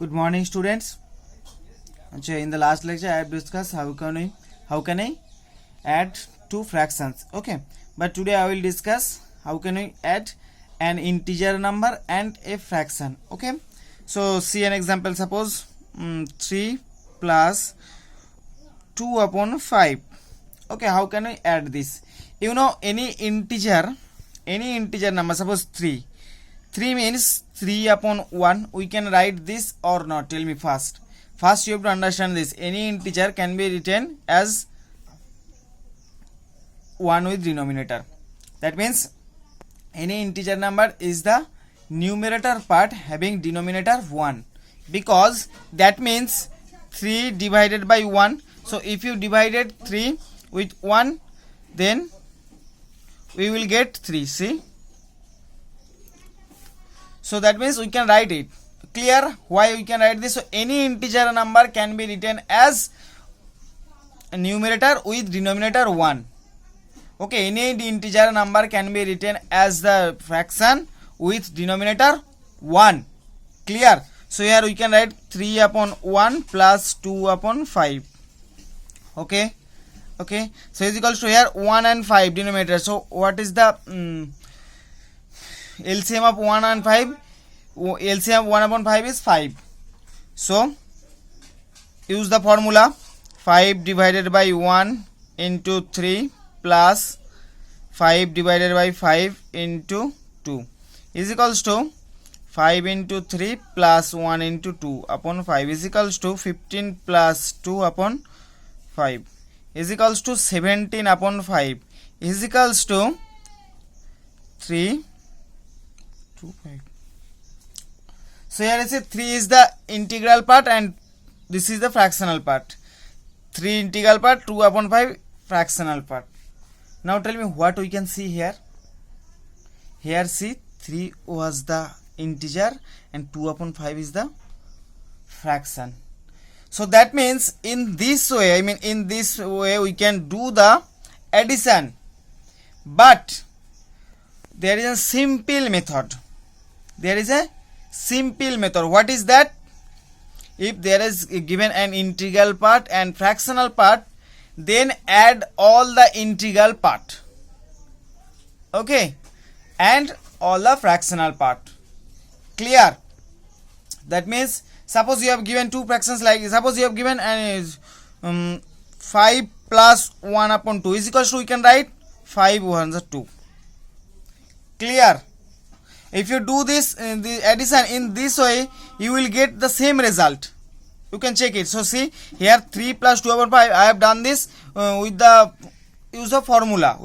Good morning, students. In the last lecture, I have discussed how can I add two fractions. Okay, but today I will discuss how can I add an integer number and a fraction. Okay, so see an example. Suppose 3 plus 2 upon 5. Okay, how can I add this? You know, any integer number. Suppose 3. 3 means 3 upon 1. We can write this or not? Tell me first. First you have to understand this. Any integer can be written as 1 with denominator. That means any integer number is the numerator part having denominator 1. Because that means 3 divided by 1. So if you divided 3 with 1, then we will get 3. See? So that means we can write it. Clear why we can write this? So any integer number can be written as a numerator with denominator 1. Okay, any integer number can be written as the fraction with denominator 1. Clear? So here we can write 3 upon 1 plus 2 upon 5. Okay. So is equals to here 1 and 5 denominator. So what is the LCM of 1 and 5? LCM of 1 upon 5 is 5. So use the formula 5 divided by 1 into 3 plus 5 divided by 5 into 2 is equals to 5 into 3 plus 1 into 2 upon 5 is equals to 15 plus 2 upon 5 is equals to 17 upon 5 is equals to 3 2 5. So here I say 3 is the integral part and this is the fractional part. 3 integral part, 2 upon 5 fractional part. Now tell me what we can see here. Here see 3 was the integer and 2 upon 5 is the fraction. So that means in this way, we can do the addition. But there is a simple method. What is that? If there is given an integral part and fractional part, then add all the integral part. Okay, and all the fractional part. Clear? That means suppose you have given two fractions, like suppose you have given 5 plus 1 upon 2 is equals to, we can write 5 ones are 2. Clear? If you do this the addition in this way, you will get the same result. You can check it. So see here 3 plus 2 upon 5. I have done this with the use of formula.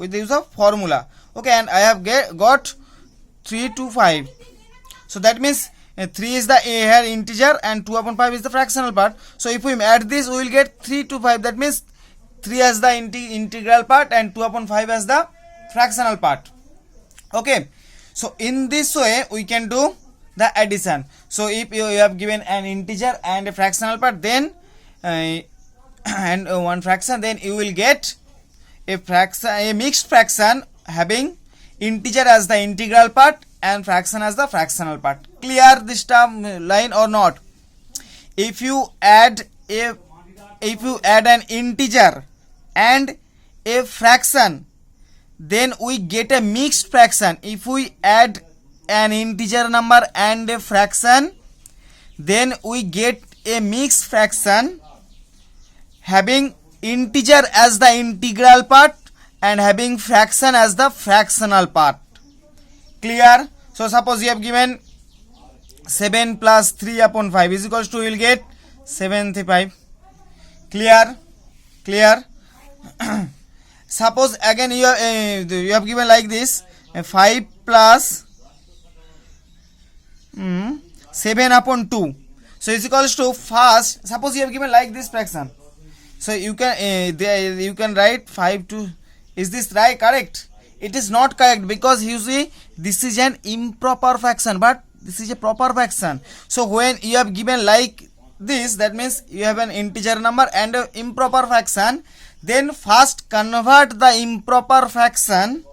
Okay, and I have got 3 to 5. So that means 3 is the here integer and 2 upon 5 is the fractional part. So if we add this, we will get 3 to 5. That means 3 as the integral part and 2 upon 5 as the fractional part. Okay. So in this way we can do the addition. So if you have given an integer and a fractional part, then and one fraction, then you will get a mixed fraction having integer as the integral part and fraction as the fractional part. Clear this term line or not? If you add an integer and a fraction, then we get a mixed fraction. If we add an integer number and a fraction, then we get a mixed fraction having integer as the integral part and having fraction as the fractional part. Clear? So suppose you have given 7 plus 3 upon 5 is equals to, you will get 75. Clear? Suppose again you have given like this 5 plus 7 upon 2. So is equals to, first suppose you have given like this fraction. So you can write 5 to, is this right? Correct? It is not correct, because you see this is an improper fraction, but this is a proper fraction. So when you have given like this, that means you have an integer number and an improper fraction. Then first convert the improper fraction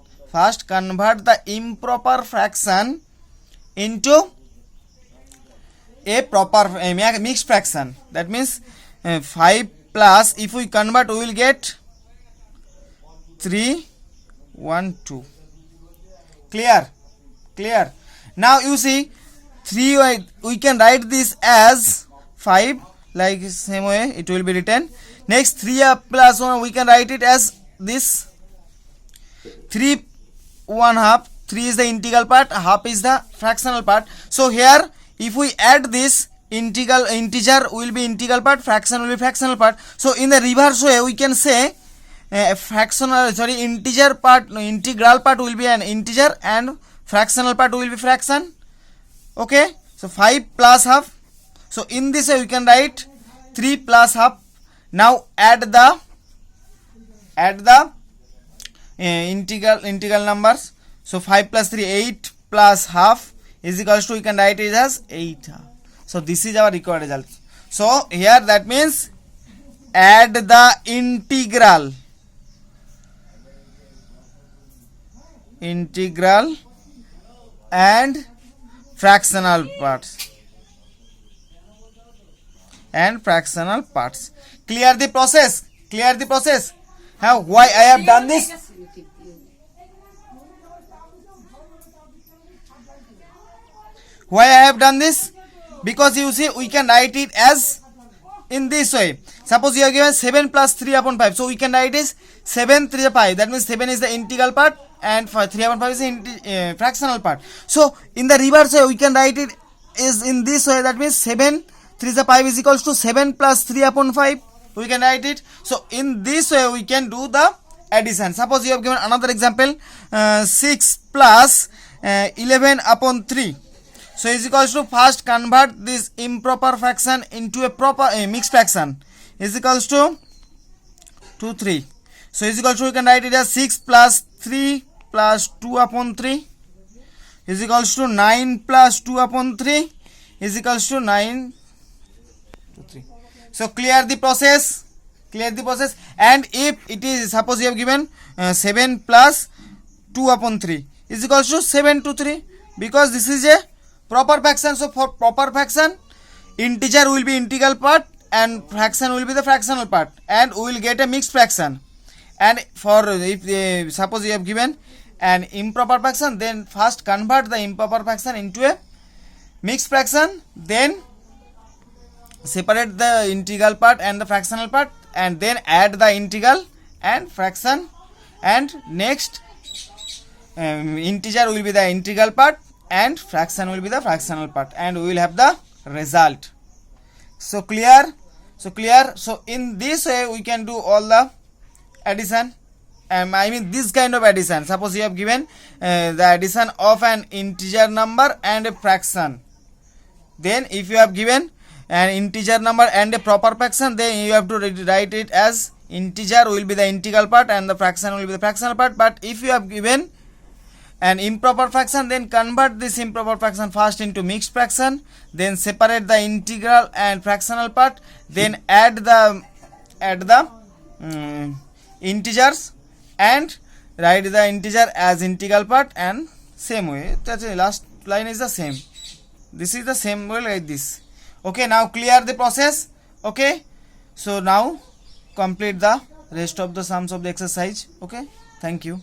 into a proper mixed fraction. That means 5 plus, if we convert, we will get 3 1 2. Clear. Now you see 3, we can write this as 5, like same way it will be written. Next 3 plus 1, we can write it as this 3 1 half. 3 is the integral part, half is the fractional part. So here if we add this, integer will be integral part, fraction will be fractional part. So in the reverse way we can say integral part will be an integer and fractional part will be fraction. Okay, so 5 plus half. So in this way we can write 3 plus half. Now add the integral numbers. So 5 plus 3, 8 plus half is equals to, we can write it as 8 half. So this is our required result. So here that means add the integral and fractional parts. Clear the process. How, why I have done this? Why I have done this? Because you see we can write it as in this way. Suppose you are given 7 plus 3 upon 5. So we can write is 7 3 5. That means 7 is the integral part and 3 upon 5 is the fractional part. So in the reverse way we can write it is in this way. That means 7 3 5 is equals to 7 plus 3 upon 5. We can write it. So in this way we can do the addition. Suppose you have given another example, 6 plus 11 upon 3. So is equals to, first convert this improper fraction into a proper mixed fraction, is equals to 2 3. So is equals to, we can write it as 6 plus 3 plus 2 upon 3 is equals to 9 plus 2 upon 3 is equals to 9 to 3. So clear the process. And if it is, suppose you have given 7 plus 2 upon 3 is equals to 7 to 3, because this is a proper fraction. So for proper fraction, integer will be integral part and fraction will be the fractional part, and we will get a mixed fraction. And for if suppose you have given an improper fraction, then first convert the improper fraction into a mixed fraction, then separate the integral part and the fractional part, and then add the integral and fraction, and next integer will be the integral part and fraction will be the fractional part, and we will have the result. So clear. So in this way we can do all the addition. I mean this kind of addition. Suppose you have given the addition of an integer number and a fraction. Then if you have given an integer number and a proper fraction, then you have to write it as integer will be the integral part and the fraction will be the fractional part. But if you have given an improper fraction, then convert this improper fraction first into mixed fraction, then separate the integral and fractional part, then add the integers and write the integer as integral part, and same way that's the last line is the same. This is the same way like this. Okay, now clear the process. Okay, so now complete the rest of the sums of the exercise. Okay, thank you.